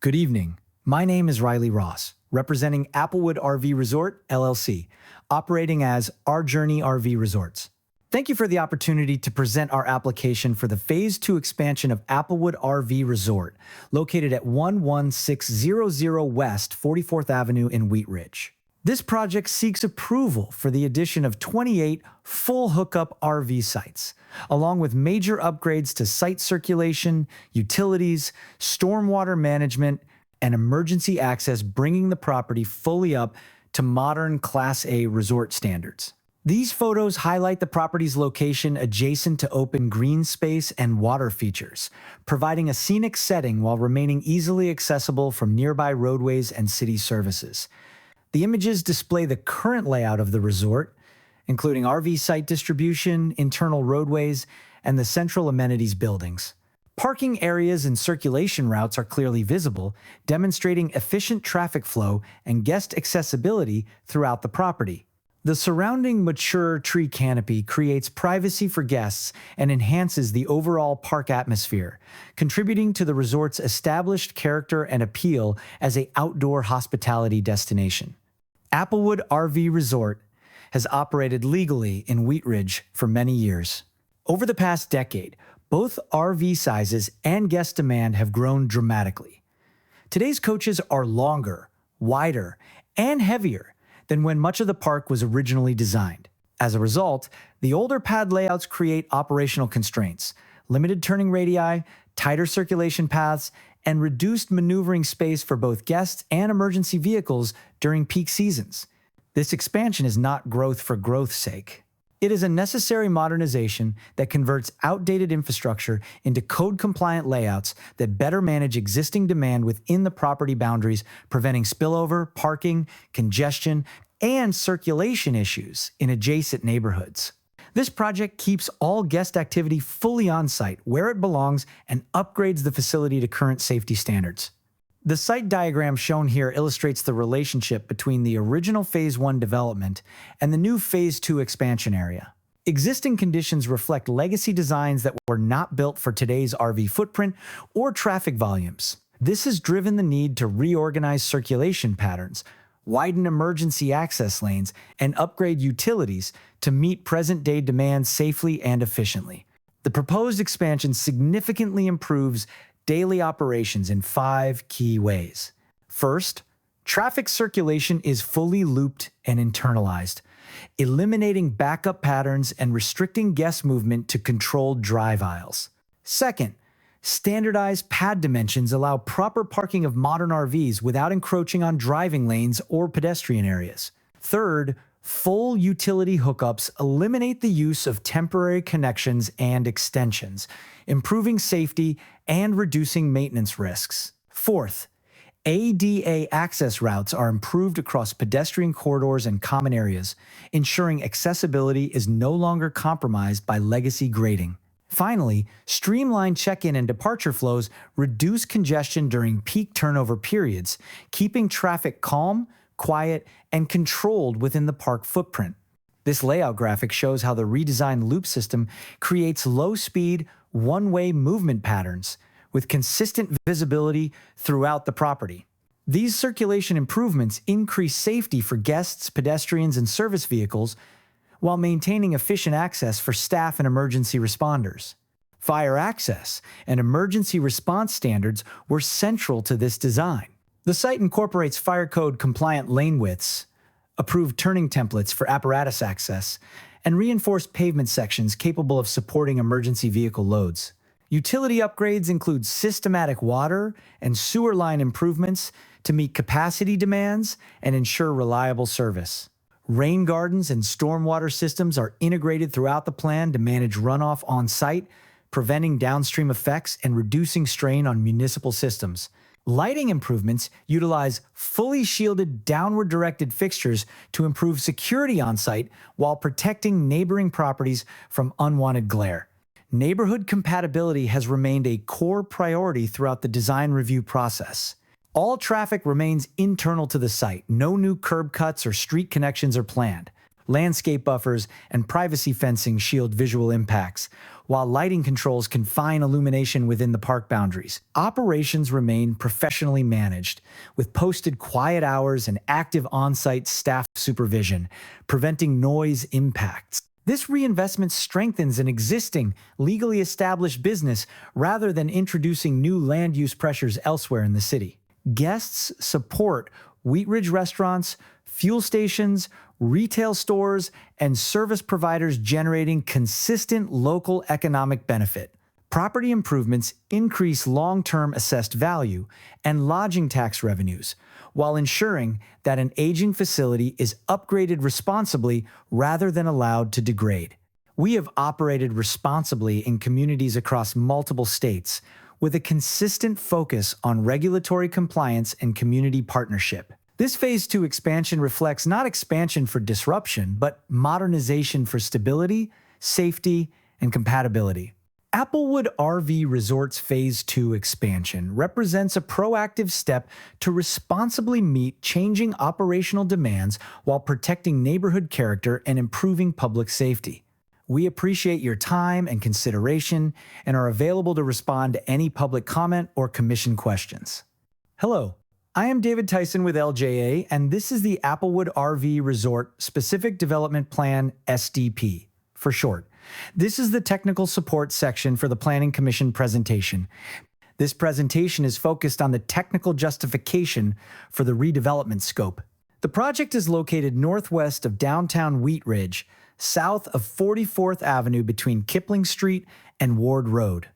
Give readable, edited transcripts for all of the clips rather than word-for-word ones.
Good evening. My name is Riley Ross, representing Applewood RV Resort, LLC, operating as Our Journey RV Resorts. Thank you for the opportunity to present our application for the Phase 2 expansion of Applewood RV Resort, located at 11600 West 44th Avenue in Wheat Ridge. This project seeks approval for the addition of 28 full hookup RV sites, along with major upgrades to site circulation, utilities, stormwater management, and emergency access, bringing the property fully up to modern Class A resort standards. These photos highlight the property's location adjacent to open green space and water features, providing a scenic setting while remaining easily accessible from nearby roadways and city services. The images display the current layout of the resort, including RV site distribution, internal roadways, and the central amenities buildings. Parking areas and circulation routes are clearly visible, demonstrating efficient traffic flow and guest accessibility throughout the property. The surrounding mature tree canopy creates privacy for guests and enhances the overall park atmosphere, contributing to the resort's established character and appeal as an outdoor hospitality destination. Applewood RV Resort has operated legally in Wheat Ridge for many years. Over the past decade, both RV sizes and guest demand have grown dramatically. Today's coaches are longer, wider, and heavier than when much of the park was originally designed. As a result, the older pad layouts create operational constraints, limited turning radii, tighter circulation paths, and reduced maneuvering space for both guests and emergency vehicles during peak seasons. This expansion is not growth for growth's sake. It is a necessary modernization that converts outdated infrastructure into code-compliant layouts that better manage existing demand within the property boundaries, preventing spillover, parking, congestion, and circulation issues in adjacent neighborhoods. This project keeps all guest activity fully on-site where it belongs and upgrades the facility to current safety standards. The site diagram shown here illustrates the relationship between the original Phase 1 development and the new Phase 2 expansion area. Existing conditions reflect legacy designs that were not built for today's RV footprint or traffic volumes. This has driven the need to reorganize circulation patterns, widen emergency access lanes, and upgrade utilities to meet present-day demands safely and efficiently. The proposed expansion significantly improves daily operations in 5 key ways. First, traffic circulation is fully looped and internalized, eliminating backup patterns and restricting guest movement to controlled drive aisles. Second, standardized pad dimensions allow proper parking of modern RVs without encroaching on driving lanes or pedestrian areas. Third, full utility hookups eliminate the use of temporary connections and extensions, improving safety and reducing maintenance risks. Fourth, ADA access routes are improved across pedestrian corridors and common areas, ensuring accessibility is no longer compromised by legacy grading. Finally, streamlined check-in and departure flows reduce congestion during peak turnover periods, keeping traffic calm, quiet, and controlled within the park footprint. This layout graphic shows how the redesigned loop system creates low-speed, one-way movement patterns with consistent visibility throughout the property. These circulation improvements increase safety for guests, pedestrians, and service vehicles, while maintaining efficient access for staff and emergency responders. Fire access and emergency response standards were central to this design. The site incorporates fire code compliant lane widths, approved turning templates for apparatus access, and reinforced pavement sections capable of supporting emergency vehicle loads. Utility upgrades include systematic water and sewer line improvements to meet capacity demands and ensure reliable service. Rain gardens and stormwater systems are integrated throughout the plan to manage runoff on-site, preventing downstream effects and reducing strain on municipal systems. Lighting improvements utilize fully shielded downward-directed fixtures to improve security on-site while protecting neighboring properties from unwanted glare. Neighborhood compatibility has remained a core priority throughout the design review process. All traffic remains internal to the site. No new curb cuts or street connections are planned. Landscape buffers and privacy fencing shield visual impacts, while lighting controls confine illumination within the park boundaries. Operations remain professionally managed, with posted quiet hours and active on-site staff supervision, preventing noise impacts. This reinvestment strengthens an existing, legally established business rather than introducing new land use pressures elsewhere in the city. Guests support Wheat Ridge restaurants, fuel stations, retail stores, and service providers generating consistent local economic benefit. Property improvements increase long-term assessed value and lodging tax revenues, while ensuring that an aging facility is upgraded responsibly rather than allowed to degrade. We have operated responsibly in communities across multiple states, with a consistent focus on regulatory compliance and community partnership. This Phase 2 expansion reflects not expansion for disruption, but modernization for stability, safety, and compatibility. Applewood RV Resort's Phase 2 expansion represents a proactive step to responsibly meet changing operational demands while protecting neighborhood character and improving public safety. We appreciate your time and consideration and are available to respond to any public comment or commission questions. Hello, I am David Tyson with LJA, and this is the Applewood RV Resort Specific Development Plan SDP, for short. This is the technical support section for the Planning Commission presentation. This presentation is focused on the technical justification for the redevelopment scope. The project is located northwest of downtown Wheat Ridge, south of 44th Avenue between Kipling Street and Ward Road.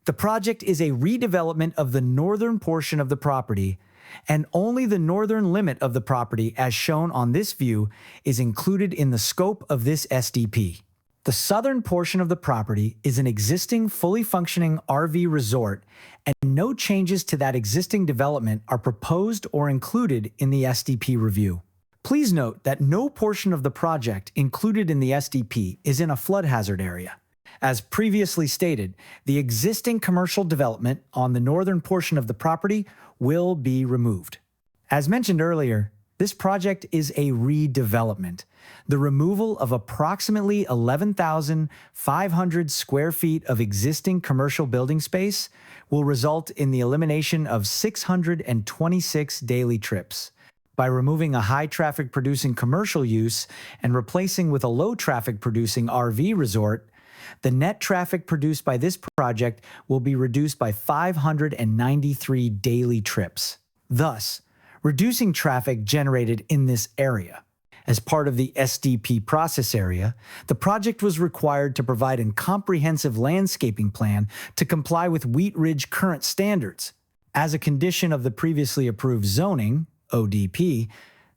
The project is a redevelopment of the northern portion of the property, and only the northern limit of the property, as shown on this view, is included in the scope of this SDP. The southern portion of the property is an existing fully functioning RV resort, and no changes to that existing development are proposed or included in the SDP review. Please note that no portion of the project included in the SDP is in a flood hazard area. As previously stated, the existing commercial development on the northern portion of the property will be removed. As mentioned earlier, this project is a redevelopment. The removal of approximately 11,500 square feet of existing commercial building space will result in the elimination of 626 daily trips. By removing a high-traffic producing commercial use and replacing with a low-traffic producing RV resort, the net traffic produced by this project will be reduced by 593 daily trips, thus reducing traffic generated in this area. As part of the SDP process area, the project was required to provide a comprehensive landscaping plan to comply with Wheat Ridge current standards. As a condition of the previously approved zoning, ODP,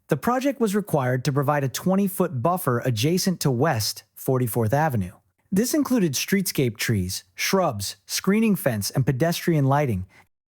the project was required to provide a 20-foot buffer adjacent to West 44th Avenue. This included streetscape trees, shrubs, screening fence, and pedestrian lighting,